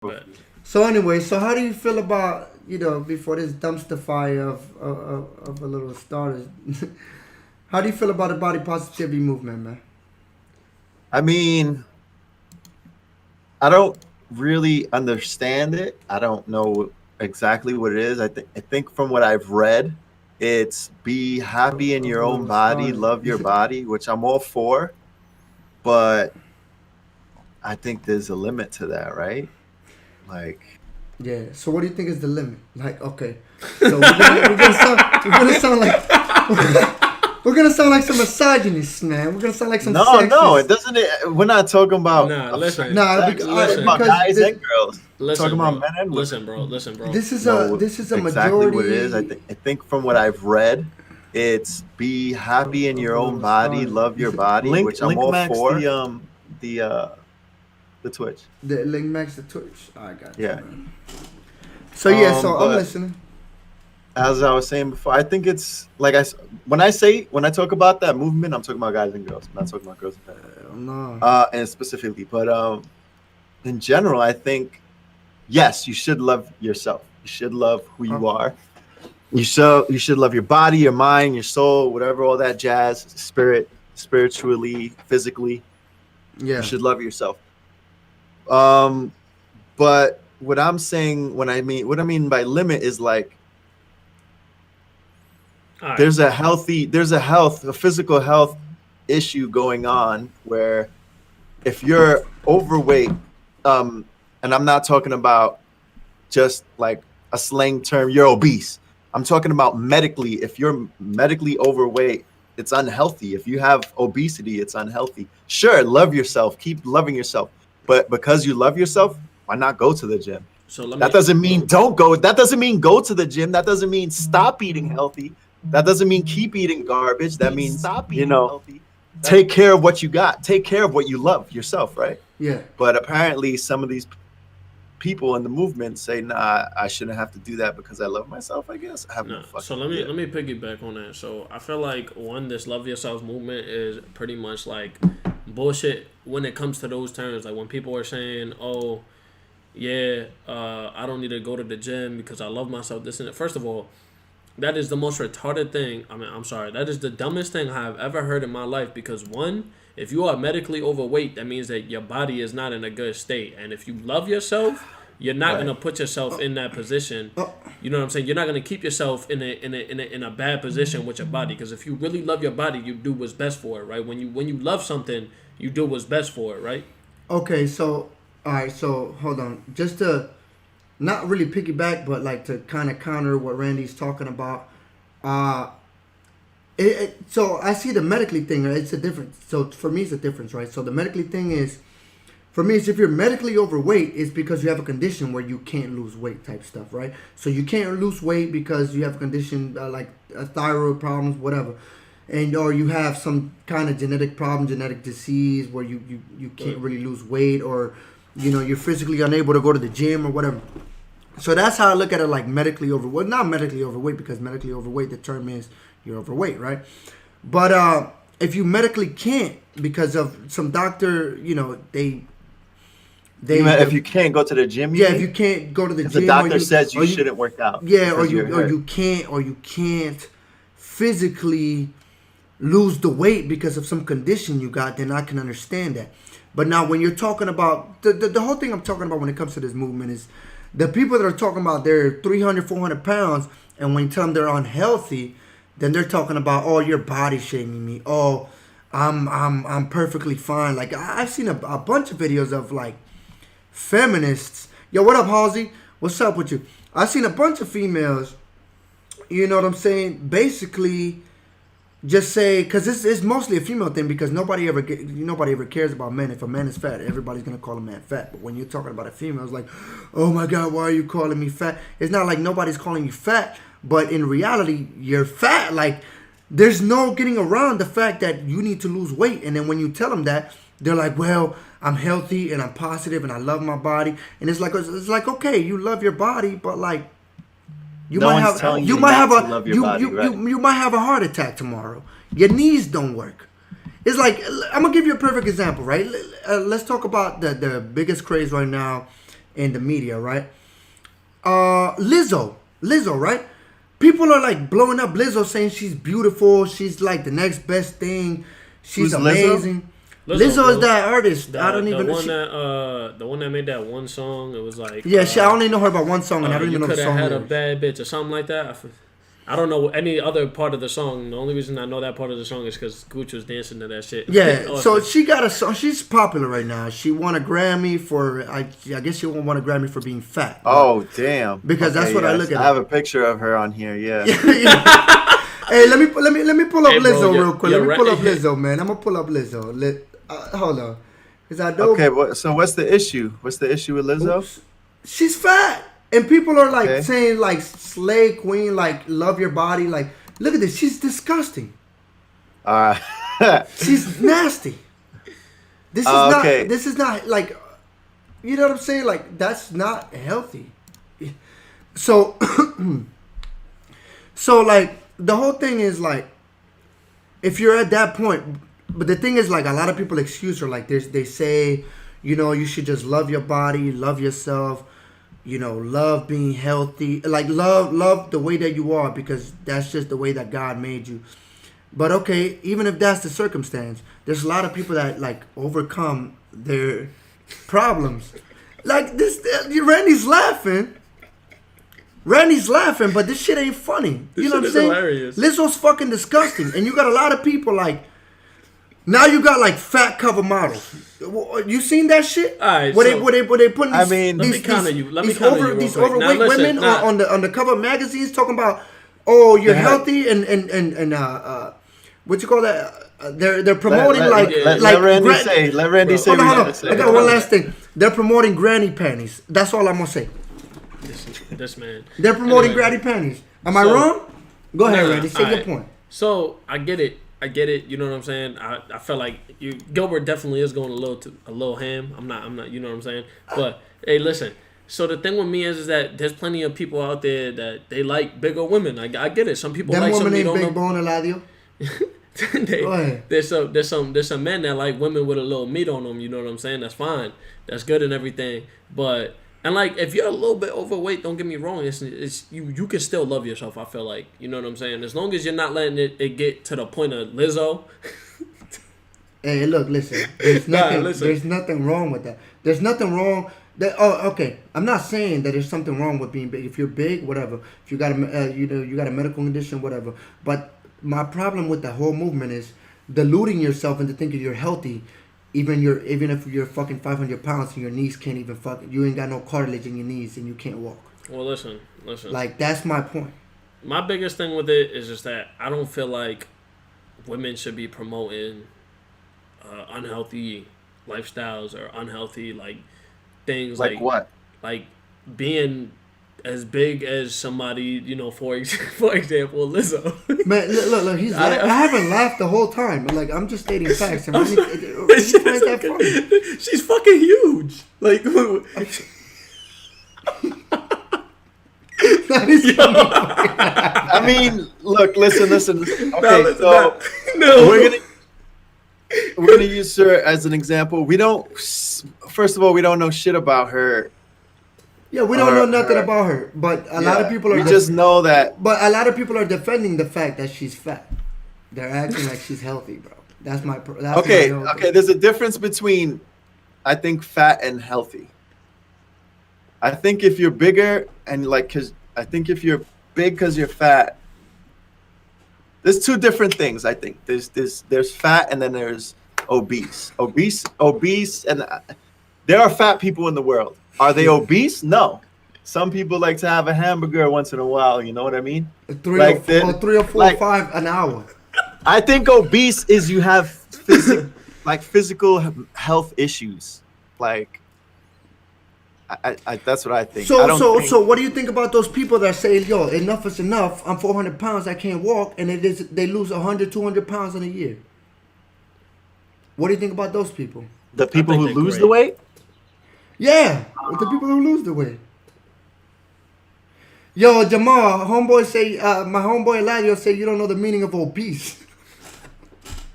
But So anyway, so how do you feel about before this dumpster fire of a little starters? How do you feel about the body positivity movement, man? I mean, I don't really understand it. I don't know exactly what it is. I think from what I've read, it's be happy in Of your a own little body, starters. love your body, which I'm all for, but I think there's a limit to that, right? Like, Yeah. So what do you think is the limit? Like, okay, so we're gonna sound we're gonna sound like some misogynists, man. We're gonna sound like some no, it sexist. doesn't. We're not talking about Nah, a certain listen, Nah, sex. We're talking listen, about because guys and girls. We're talking listen, about bro, men and women. listen, bro. this is a Know this is a exactly what it is. I majority think I think from what I've read, it's be happy in of your a own little body, starters. love your body, which I'm all Max for. The the Twitch. The link max the Twitch. I got you, Yeah. man. So yeah, so I'm But listening. as I was saying before, I think it's like when I talk about that movement, I'm talking about guys and girls. I'm not talking about girls and guys. No. And specifically, but in general, I think yes, you should love yourself. You should love who you are. You should love your body, your mind, your soul, whatever, all that jazz, spiritually, physically. Yeah. You should love yourself. Um, but what I mean by limit is like all right. there's a physical health issue going on where if you're overweight, and I'm not talking about just like a slang term, you're obese. I'm talking about medically. If you're medically overweight, it's unhealthy. If you have obesity, it's unhealthy. Sure, love yourself, keep loving yourself. But because you love yourself, why not go to the gym? So let me. That doesn't mean don't go. That doesn't mean go to the gym. That doesn't mean stop eating healthy. That doesn't mean keep eating garbage. That means, take care of what you got. Take care of what you love yourself, right? Yeah. But apparently some of these people in the movement say, nah, I shouldn't have to do that because I love myself, I guess. I have no No. fucking So let me idea. let me piggyback on that. So I feel like this love yourself movement is pretty much like bullshit when it comes to those terms. Like when people are saying, "Oh, yeah, I don't need to go to the gym because I love myself." This and that. First of all, that is the most retarded thing. I mean, I'm sorry. That is the dumbest thing I have ever heard in my life. Because one, if you are medically overweight, that means that your body is not in a good state. And if you love yourself, you're not Right. gonna put yourself in that position. You know what I'm saying? You're not gonna keep yourself in a bad position with your body. Because if you really love your body, you do what's best for it, right? When you love something, you do what's best for it, right? Okay, so all right, so hold on. Just to not really piggyback, but like to kind of counter what Randy's talking about. Uh so I see the medically thing, right? It's a difference. So for me, it's a difference, right? So the medically thing is, for me, is if you're medically overweight, it's because you have a condition where you can't lose weight type stuff, right? So you can't lose weight because you have a condition like thyroid problems, whatever. And or you have some kind of genetic problem, genetic disease where you can't really lose weight, or you're physically unable to go to the gym or whatever. So that's how I look at it, like medically overweight. Well, not medically overweight, because medically overweight, the term is you're overweight, right? But if you medically can't because of some doctor, If you can't go to the gym, yeah, if you can't go to the if gym, the doctor or says you or shouldn't work out. yeah, or because you're hurt. you can't physically lose the weight because of some condition you got, then I can understand that. But now when you're talking about the whole thing I'm talking about when it comes to this movement is the people that are talking about they're 300, 400 pounds, and when you tell them they're unhealthy, then they're talking about, oh, you're body shaming me. Oh, I'm perfectly fine. Like I've seen a bunch of videos of like feminists. Yo, what up, Halsey? What's up with you? I've seen a bunch of females, you know what I'm saying, basically just say, because it's mostly a female thing, because nobody ever cares about men. If a man is fat, everybody's gonna call a man fat. But when you're talking about a female, it's like, oh my god, why are you calling me fat? It's not like nobody's calling you fat, but in reality, you're fat. Like there's no getting around the fact that you need to lose weight. And then when you tell them that, they're like, well, I'm healthy and I'm positive and I love my body. And it's like okay, you love your body, but like you No might one's have telling you you might not have to a love your you body, you, right? you might have a heart attack tomorrow. Your knees don't work. It's like, I'm gonna give you a perfect example, right? Let's talk about the biggest craze right now in the media, right? Lizzo, right? People are like blowing up Lizzo, saying she's beautiful. She's like the next best thing. She's Who's Lizzo? amazing. Lizzo is that artist. I don't even know. The one that made that one song. It was like yeah. I only know her about one song, and I don't even know the You song. could have had a bad bitch or something like that. I don't know any other part of the song. The only reason I know that part of the song is because Gucci was dancing to that shit. Yeah, so she got a song. She's popular right now. She won a Grammy for. I guess she won a Grammy for being fat. Oh damn! Because that's what I look at. I have a picture of her on here. Yeah. Hey, let me pull up Lizzo real quick. Let me pull up right. Lizzo, man. I'm gonna pull up Lizzo. Hold on, because I don't. Okay, so what's the issue? What's the issue with Lizzo? Oops. She's fat, and people are like saying like slay queen, like love your body, like look at this. She's disgusting. She's nasty. This is not. Okay. This is not like. You know what I'm saying? Like that's not healthy. So, so like the whole thing is like, if you're at that point, but the thing is like a lot of people excuse her. Like they say, you know, you should just love your body, love yourself, you know, love being healthy, like love the way that you are because that's just the way that God made you. But okay, even if that's the circumstance, there's a lot of people that like overcome their problems. Like this, Randy's laughing. But this shit ain't funny. You know what I'm saying? Hilarious. Lizzo's fucking disgusting, and you got a lot of people like. Now you got like fat cover models. You seen that shit? All right, where they putting these, I mean, let me counter you real quick. overweight Now, listen, women on the cover of magazines talking about, oh, you're healthy and what you call that? They're promoting let Randy say. Let Randy say. Hold on. I got one last thing. They're promoting granny panties. That's all I'm gonna say. This man. They're promoting granny panties. Am I wrong? Go ahead, Randy. Say your point. So I get it. You know what I'm saying? I felt like Gilbert definitely is going a little ham. I'm not. You know what I'm saying? But hey, listen. So the thing with me is that there's plenty of people out there that they like bigger women. I get it. Some people like some. Them women ain't big bone, Eladio. There's some men that like women with a little meat on them. You know what I'm saying? That's fine. That's good and everything. But and like if you're a little bit overweight, don't get me wrong. It's you can still love yourself. I feel like you know what I'm saying. As long as you're not letting it get to the point of Lizzo. Hey, look, listen. There's nothing wrong with that. There's nothing wrong. Okay. I'm not saying that there's something wrong with being big. If you're big, whatever. If you got you got a medical condition, whatever. But my problem with the whole movement is deluding yourself into thinking you're healthy, even if you're fucking 500 pounds and your knees can't even you ain't got no cartilage in your knees and you can't walk. Well, listen. Like that's my point. My biggest thing with it is just that I don't feel like women should be promoting unhealthy lifestyles or unhealthy like things like what? Like being as big as somebody, you know, for example, Lizzo. Man, look, I haven't laughed the whole time. Like I'm just stating facts. And really, that funny. She's fucking huge. Like, I mean, look, listen. Okay, no. We're gonna use her as an example. First of all, we don't know shit about her. Yeah, we don't know nothing about her, but a lot of people are. We just know that. But a lot of people are defending the fact that she's fat. They're acting like she's healthy, bro. That's my. Okay. There's a difference between, I think, fat and healthy. I think if you're bigger and if you're big because you're fat. There's two different things. I think there's fat and then there's obese, and there are fat people in the world. Are they obese? No. Some people like to have a hamburger once in a while. You know what I mean? Three or four, 5 an hour. I think obese is you have physical health issues. Like, I that's what I think. So what do you think about those people that say, yo, enough is enough. I'm 400 pounds. I can't walk. And they lose 100, 200 pounds in a year. What do you think about those people? The people who lose the weight? Yeah, the people who lose the weight. Yo, Jamal, my homeboy Eladio say you don't know the meaning of obese.